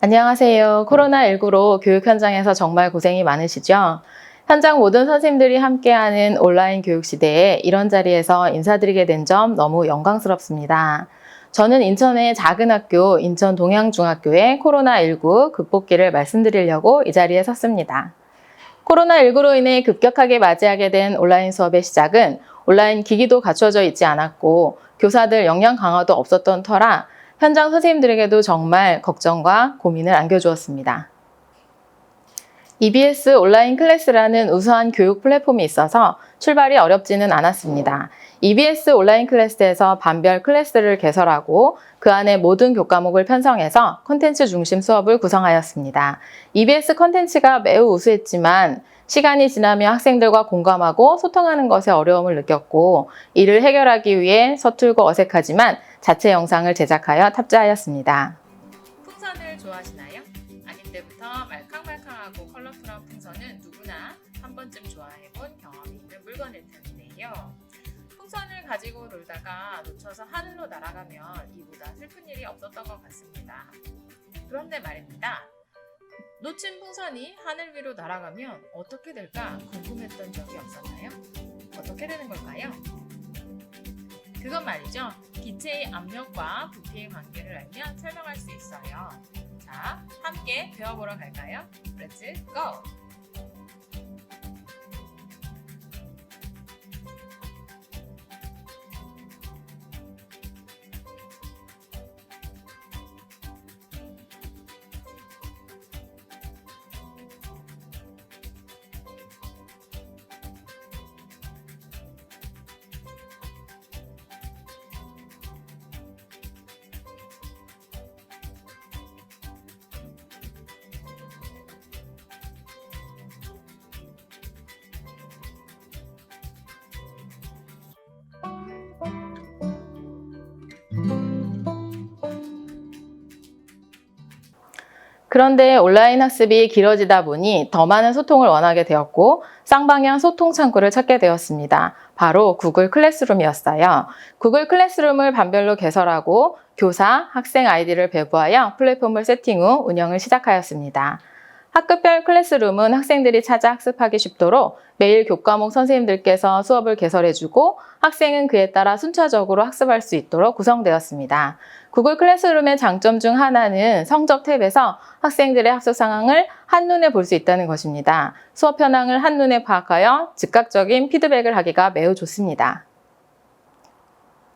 안녕하세요. 코로나19로 교육 현장에서 정말 고생이 많으시죠? 현장 모든 선생님들이 함께하는 온라인 교육 시대에 이런 자리에서 인사드리게 된 점 너무 영광스럽습니다. 저는 인천의 작은 학교 인천 동양중학교의 코로나19 극복기를 말씀드리려고 이 자리에 섰습니다. 코로나19로 인해 급격하게 맞이하게 된 온라인 수업의 시작은 온라인 기기도 갖춰져 있지 않았고 교사들 역량 강화도 없었던 터라 현장 선생님들에게도 정말 걱정과 고민을 안겨주었습니다. EBS 온라인 클래스라는 우수한 교육 플랫폼이 있어서 출발이 어렵지는 않았습니다. EBS 온라인 클래스에서 반별 클래스를 개설하고 그 안에 모든 교과목을 편성해서 콘텐츠 중심 수업을 구성하였습니다. EBS 콘텐츠가 매우 우수했지만 시간이 지나며 학생들과 공감하고 소통하는 것에 어려움을 느꼈고 이를 해결하기 위해 서툴고 어색하지만 자체 영상을 제작하여 탑재하였습니다. 풍선을 좋아하시나요? 아기 때부터 말캉말캉하고 컬러풀한 풍선은 누구나 한 번쯤 좋아해본 경험이 있는 물건일 텐데요. 풍선을 가지고 놀다가 놓쳐서 하늘로 날아가면 이보다 슬픈 일이 없었던 것 같습니다. 그런데 말입니다. 놓친 풍선이 하늘 위로 날아가면 어떻게 될까 궁금했던 적이 없었나요? 어떻게 되는 걸까요? 그건 말이죠. 기체의 압력과 부피의 관계를 알면 설명할 수 있어요. 자, 함께 배워보러 갈까요? Let's go! 그런데 온라인 학습이 길어지다 보니 더 많은 소통을 원하게 되었고 쌍방향 소통 창구를 찾게 되었습니다. 바로 구글 클래스룸이었어요. 구글 클래스룸을 반별로 개설하고 교사, 학생 아이디를 배부하여 플랫폼을 세팅 후 운영을 시작하였습니다. 학급별 클래스룸은 학생들이 찾아 학습하기 쉽도록 매일 교과목 선생님들께서 수업을 개설해주고 학생은 그에 따라 순차적으로 학습할 수 있도록 구성되었습니다. 구글 클래스룸의 장점 중 하나는 성적 탭에서 학생들의 학습 상황을 한눈에 볼 수 있다는 것입니다. 수업 현황을 한눈에 파악하여 즉각적인 피드백을 하기가 매우 좋습니다.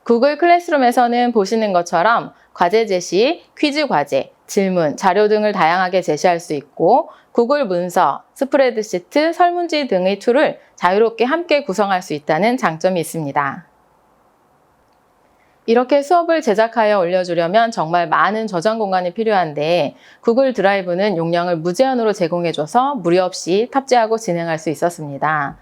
구글 클래스룸에서는 보시는 것처럼 과제 제시, 퀴즈 과제, 질문, 자료 등을 다양하게 제시할 수 있고 구글 문서, 스프레드시트, 설문지 등의 툴을 자유롭게 함께 구성할 수 있다는 장점이 있습니다. 이렇게 수업을 제작하여 올려주려면 정말 많은 저장 공간이 필요한데 구글 드라이브는 용량을 무제한으로 제공해줘서 무리 없이 탑재하고 진행할 수 있었습니다.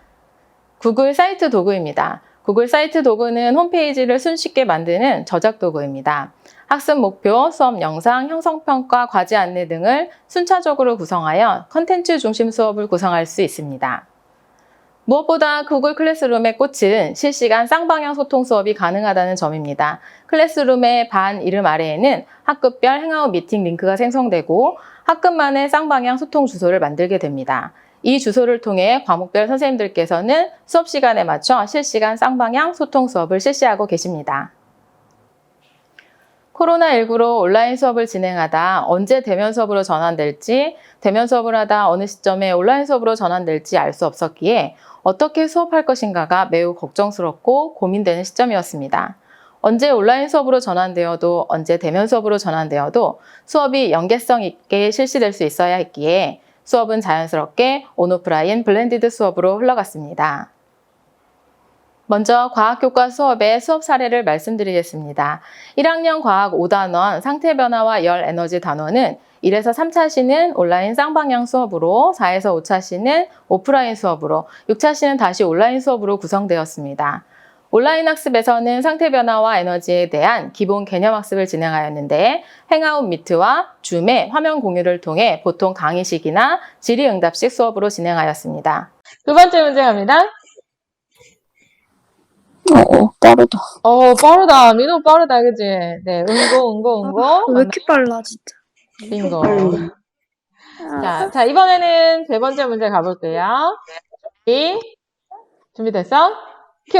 구글 사이트 도구입니다. 구글 사이트 도구는 홈페이지를 손쉽게 만드는 저작 도구입니다. 학습 목표, 수업 영상, 형성평가, 과제 안내 등을 순차적으로 구성하여 컨텐츠 중심 수업을 구성할 수 있습니다. 무엇보다 구글 클래스룸의 꽃은 실시간 쌍방향 소통 수업이 가능하다는 점입니다. 클래스룸의 반 이름 아래에는 학급별 행아웃 미팅 링크가 생성되고 학급만의 쌍방향 소통 주소를 만들게 됩니다. 이 주소를 통해 과목별 선생님들께서는 수업 시간에 맞춰 실시간 쌍방향 소통 수업을 실시하고 계십니다. 코로나19로 온라인 수업을 진행하다 언제 대면 수업으로 전환될지, 대면 수업을 하다 어느 시점에 온라인 수업으로 전환될지 알 수 없었기에 어떻게 수업할 것인가가 매우 걱정스럽고 고민되는 시점이었습니다. 언제 온라인 수업으로 전환되어도 언제 대면 수업으로 전환되어도 수업이 연계성 있게 실시될 수 있어야 했기에 수업은 자연스럽게 온오프라인 블렌디드 수업으로 흘러갔습니다. 먼저 과학교과 수업의 수업 사례를 말씀드리겠습니다. 1학년 과학 5단원 상태 변화와 열 에너지 단원은 1에서 3차 시는 온라인 쌍방향 수업으로 4에서 5차 시는 오프라인 수업으로 6차 시는 다시 온라인 수업으로 구성되었습니다. 온라인 학습에서는 상태 변화와 에너지에 대한 기본 개념 학습을 진행하였는데 행아웃 미트와 줌의 화면 공유를 통해 보통 강의식이나 질의응답식 수업으로 진행하였습니다. 두 번째 문제 갑니다. 빠르다. 빠르다. 민호 빠르다, 그지? 네, 응고. 왜 이렇게 빨라, 진짜. 빙고. 자, 이번에는 세 번째 문제 가볼게요. 준비됐어? 큐!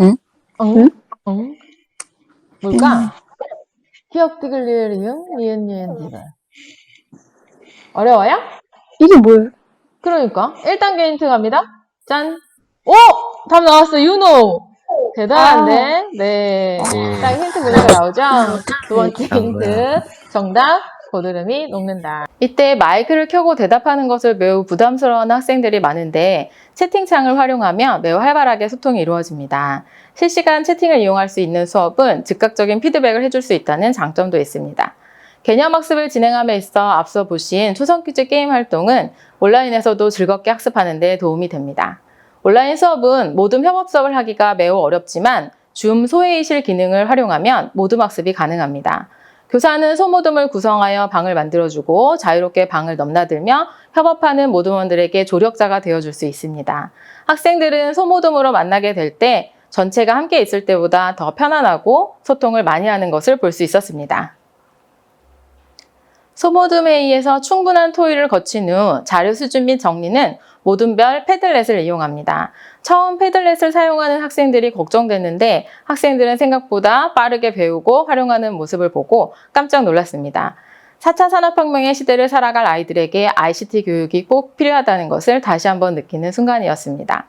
응? 응? 응? 뭘까? 기억 디글리을이응 니은 디글. 어려워요? 이게 뭐예요? 그러니까 1단계 힌트 갑니다. 짠. 오! 답 나왔어. 윤호. 대단한데? 네. 딱 힌트 보니까 나오죠? 두 번째 힌트. 정답. 고드름이 녹는다. 이때 마이크를 켜고 대답하는 것을 매우 부담스러워하는 학생들이 많은데 채팅창을 활용하며 매우 활발하게 소통이 이루어집니다. 실시간 채팅을 이용할 수 있는 수업은 즉각적인 피드백을 해줄 수 있다는 장점도 있습니다. 개념학습을 진행함에 있어 앞서 보신 초성퀴즈 게임 활동은 온라인에서도 즐겁게 학습하는 데 도움이 됩니다. 온라인 수업은 모둠 협업 수업을 하기가 매우 어렵지만 줌 소회의실 기능을 활용하면 모둠 학습이 가능합니다. 교사는 소모둠을 구성하여 방을 만들어주고 자유롭게 방을 넘나들며 협업하는 모둠원들에게 조력자가 되어줄 수 있습니다. 학생들은 소모둠으로 만나게 될 때 전체가 함께 있을 때보다 더 편안하고 소통을 많이 하는 것을 볼 수 있었습니다. 소모둠 회의에서 충분한 토의를 거친 후 자료 수준 및 정리는 모둠별 패들렛을 이용합니다. 처음 패들렛을 사용하는 학생들이 걱정됐는데 학생들은 생각보다 빠르게 배우고 활용하는 모습을 보고 깜짝 놀랐습니다. 4차 산업혁명의 시대를 살아갈 아이들에게 ICT 교육이 꼭 필요하다는 것을 다시 한번 느끼는 순간이었습니다.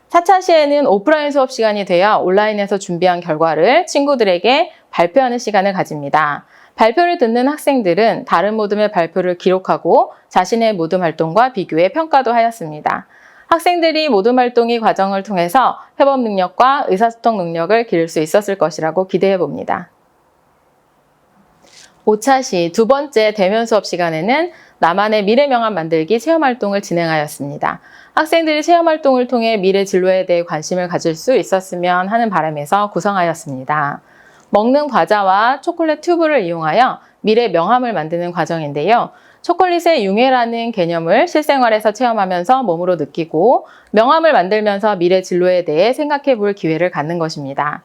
4차 시에는 오프라인 수업 시간이 되어 온라인에서 준비한 결과를 친구들에게 발표하는 시간을 가집니다. 발표를 듣는 학생들은 다른 모둠의 발표를 기록하고 자신의 모둠 활동과 비교해 평가도 하였습니다. 학생들이 모둠 활동의 과정을 통해서 협업 능력과 의사소통 능력을 기를 수 있었을 것이라고 기대해 봅니다. 5차 시 두 번째 대면 수업 시간에는 나만의 미래 명함 만들기 체험 활동을 진행하였습니다. 학생들이 체험 활동을 통해 미래 진로에 대해 관심을 가질 수 있었으면 하는 바람에서 구성하였습니다. 먹는 과자와 초콜릿 튜브를 이용하여 미래 명함을 만드는 과정인데요. 초콜릿의 융해라는 개념을 실생활에서 체험하면서 몸으로 느끼고 명함을 만들면서 미래 진로에 대해 생각해 볼 기회를 갖는 것입니다.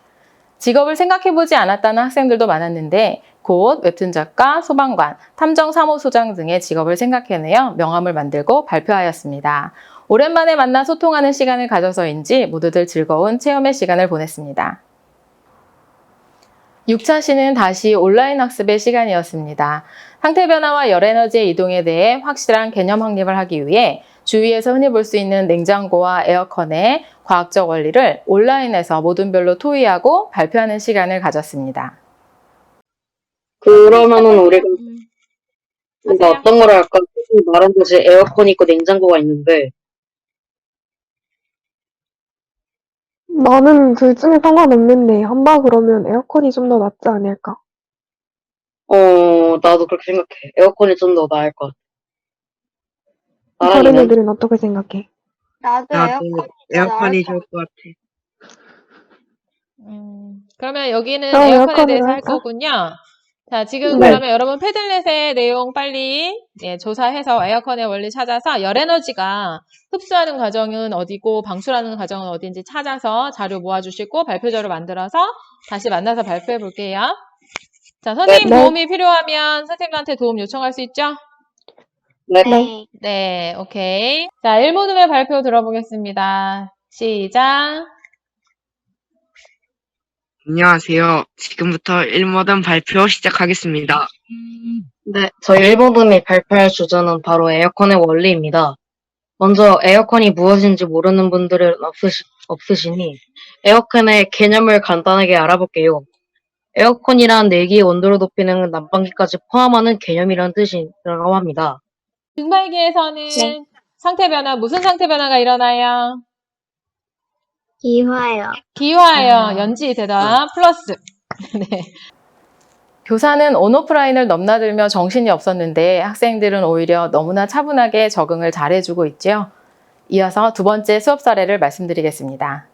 직업을 생각해 보지 않았다는 학생들도 많았는데 곧 웹툰 작가, 소방관, 탐정사무소장 등의 직업을 생각해내어 명함을 만들고 발표하였습니다. 오랜만에 만나 소통하는 시간을 가져서인지 모두들 즐거운 체험의 시간을 보냈습니다. 6차 시는 다시 온라인 학습의 시간이었습니다. 상태 변화와 열 에너지의 이동에 대해 확실한 개념 확립을 하기 위해 주위에서 흔히 볼 수 있는 냉장고와 에어컨의 과학적 원리를 온라인에서 모둠별로 토의하고 발표하는 시간을 가졌습니다. 그러면은 우리가 어떤 걸 할까? 말한 듯이 에어컨이 있고 냉장고가 있는데, 나는 둘 중에 상관없는데 한다 그러면 에어컨이 좀 더 낫지 않을까? 나도 그렇게 생각해. 에어컨이 좀 더 나을 것 같아. 다른 나랑이는? 애들은 어떻게 생각해? 나도 에어컨이 좋을 것 같아. 그러면 여기는 그럼 에어컨에 에어컨으로 대해서 할 할까? 거군요. 자, 지금 네. 그러면 여러분 패들렛의 내용 빨리 조사해서 에어컨의 원리 찾아서 열 에너지가 흡수하는 과정은 어디고 방출하는 과정은 어딘지 찾아서 자료 모아주시고 발표자료 만들어서 다시 만나서 발표해 볼게요. 자, 선생님 네. 도움이 필요하면 선생님한테 도움 요청할 수 있죠? 네. 네. 네, 오케이. 자, 1모둠의 발표 들어보겠습니다. 시작. 안녕하세요. 지금부터 1모든 발표 시작하겠습니다. 네. 저희 일본음이 발표할 주제는 바로 에어컨의 원리입니다. 먼저 에어컨이 무엇인지 모르는 분들은 없으시니 에어컨의 개념을 간단하게 알아볼게요. 에어컨이란 내기의 온도를 높이는 난방기까지 포함하는 개념이라는 뜻이라고 합니다. 등발기에서는 네. 상태 변화, 무슨 상태 변화가 일어나요? 기화요. 기화예요. 연지 대답 플러스. 네. 교사는 온오프라인을 넘나들며 정신이 없었는데 학생들은 오히려 너무나 차분하게 적응을 잘해주고 있죠. 이어서 두 번째 수업 사례를 말씀드리겠습니다.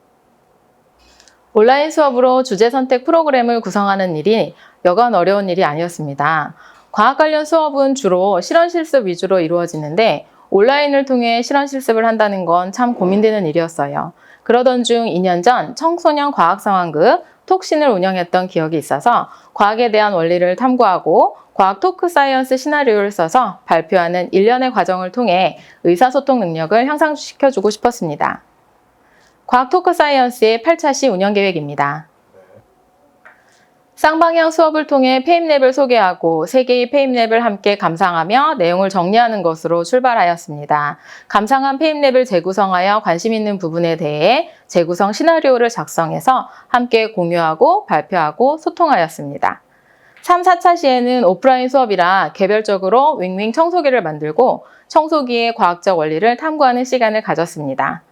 온라인 수업으로 주제 선택 프로그램을 구성하는 일이 여간 어려운 일이 아니었습니다. 과학 관련 수업은 주로 실험 실습 위주로 이루어지는데 온라인을 통해 실험 실습을 한다는 건 참 고민되는 일이었어요. 그러던 중 2년 전 청소년 과학 상황극 톡신을 운영했던 기억이 있어서 과학에 대한 원리를 탐구하고 과학 토크 사이언스 시나리오를 써서 발표하는 일련의 과정을 통해 의사소통 능력을 향상시켜주고 싶었습니다. 과학 토크 사이언스의 8차시 운영 계획입니다. 쌍방향 수업을 통해 페임랩을 소개하고 3개의 페임랩을 함께 감상하며 내용을 정리하는 것으로 출발하였습니다. 감상한 페임랩을 재구성하여 관심 있는 부분에 대해 재구성 시나리오를 작성해서 함께 공유하고 발표하고 소통하였습니다. 3, 4차 시에는 오프라인 수업이라 개별적으로 윙윙 청소기를 만들고 청소기의 과학적 원리를 탐구하는 시간을 가졌습니다.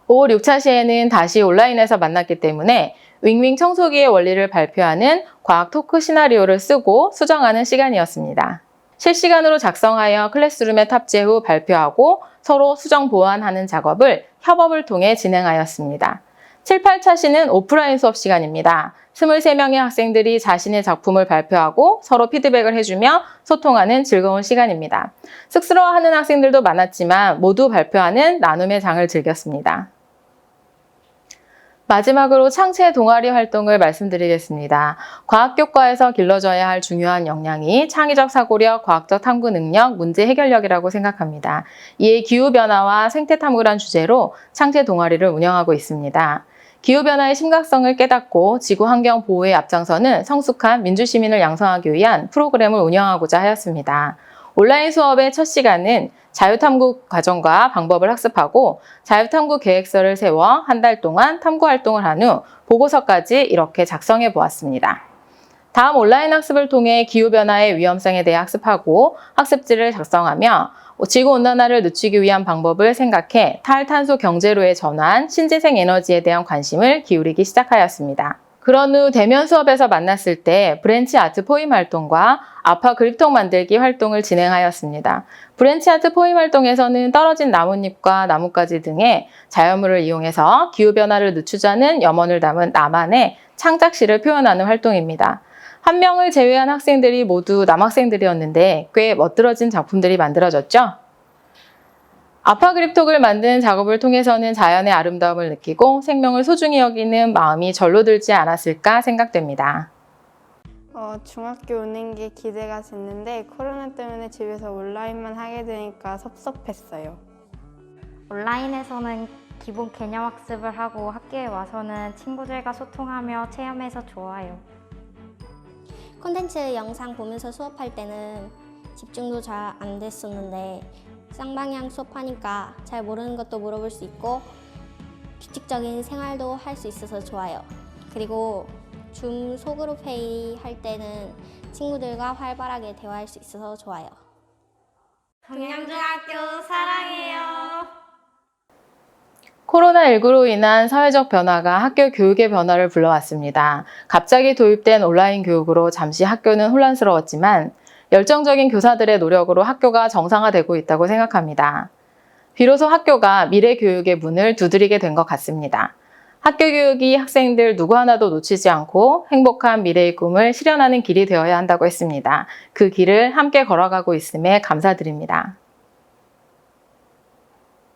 5, 6차 시에는 다시 온라인에서 만났기 때문에 윙윙 청소기의 원리를 발표하는 과학 토크 시나리오를 쓰고 수정하는 시간이었습니다. 실시간으로 작성하여 클래스룸에 탑재 후 발표하고 서로 수정 보완하는 작업을 협업을 통해 진행하였습니다. 7, 8차 시는 오프라인 수업 시간입니다. 23명의 학생들이 자신의 작품을 발표하고 서로 피드백을 해주며 소통하는 즐거운 시간입니다. 쑥스러워하는 학생들도 많았지만 모두 발표하는 나눔의 장을 즐겼습니다. 마지막으로 창체 동아리 활동을 말씀드리겠습니다. 과학교과에서 길러져야 할 중요한 역량이 창의적 사고력, 과학적 탐구 능력, 문제 해결력이라고 생각합니다. 이에 기후변화와 생태탐구란 주제로 창체 동아리를 운영하고 있습니다. 기후변화의 심각성을 깨닫고 지구환경 보호에 앞장서는 성숙한 민주시민을 양성하기 위한 프로그램을 운영하고자 하였습니다. 온라인 수업의 첫 시간은 자유탐구 과정과 방법을 학습하고 자유탐구 계획서를 세워 한 달 동안 탐구 활동을 한 후 보고서까지 이렇게 작성해 보았습니다. 다음 온라인 학습을 통해 기후변화의 위험성에 대해 학습하고 학습지를 작성하며 지구온난화를 늦추기 위한 방법을 생각해 탈탄소 경제로의 전환, 신재생 에너지에 대한 관심을 기울이기 시작하였습니다. 그런 후 대면 수업에서 만났을 때 브랜치 아트 포임 활동과 아파 그립톡 만들기 활동을 진행하였습니다. 브랜치 아트 포임 활동에서는 떨어진 나뭇잎과 나뭇가지 등의 자연물을 이용해서 기후변화를 늦추자는 염원을 담은 나만의 창작시를 표현하는 활동입니다. 한 명을 제외한 학생들이 모두 남학생들이었는데 꽤 멋들어진 작품들이 만들어졌죠? 아파 그립톡을 만드는 작업을 통해서는 자연의 아름다움을 느끼고 생명을 소중히 여기는 마음이 절로 들지 않았을까 생각됩니다. 중학교 오는 게 기대가 됐는데 코로나 때문에 집에서 온라인만 하게 되니까 섭섭했어요. 온라인에서는 기본 개념 학습을 하고 학교에 와서는 친구들과 소통하며 체험해서 좋아요. 콘텐츠 영상 보면서 수업할 때는 집중도 잘 안 됐었는데 쌍방향 수업하니까 잘 모르는 것도 물어볼 수 있고 규칙적인 생활도 할 수 있어서 좋아요. 그리고 줌 소그룹 회의 할 때는 친구들과 활발하게 대화할 수 있어서 좋아요. 동양중학교 사랑해요. 코로나19로 인한 사회적 변화가 학교 교육의 변화를 불러왔습니다. 갑자기 도입된 온라인 교육으로 잠시 학교는 혼란스러웠지만 열정적인 교사들의 노력으로 학교가 정상화되고 있다고 생각합니다. 비로소 학교가 미래 교육의 문을 두드리게 된 것 같습니다. 학교 교육이 학생들 누구 하나도 놓치지 않고 행복한 미래의 꿈을 실현하는 길이 되어야 한다고 했습니다. 그 길을 함께 걸어가고 있음에 감사드립니다.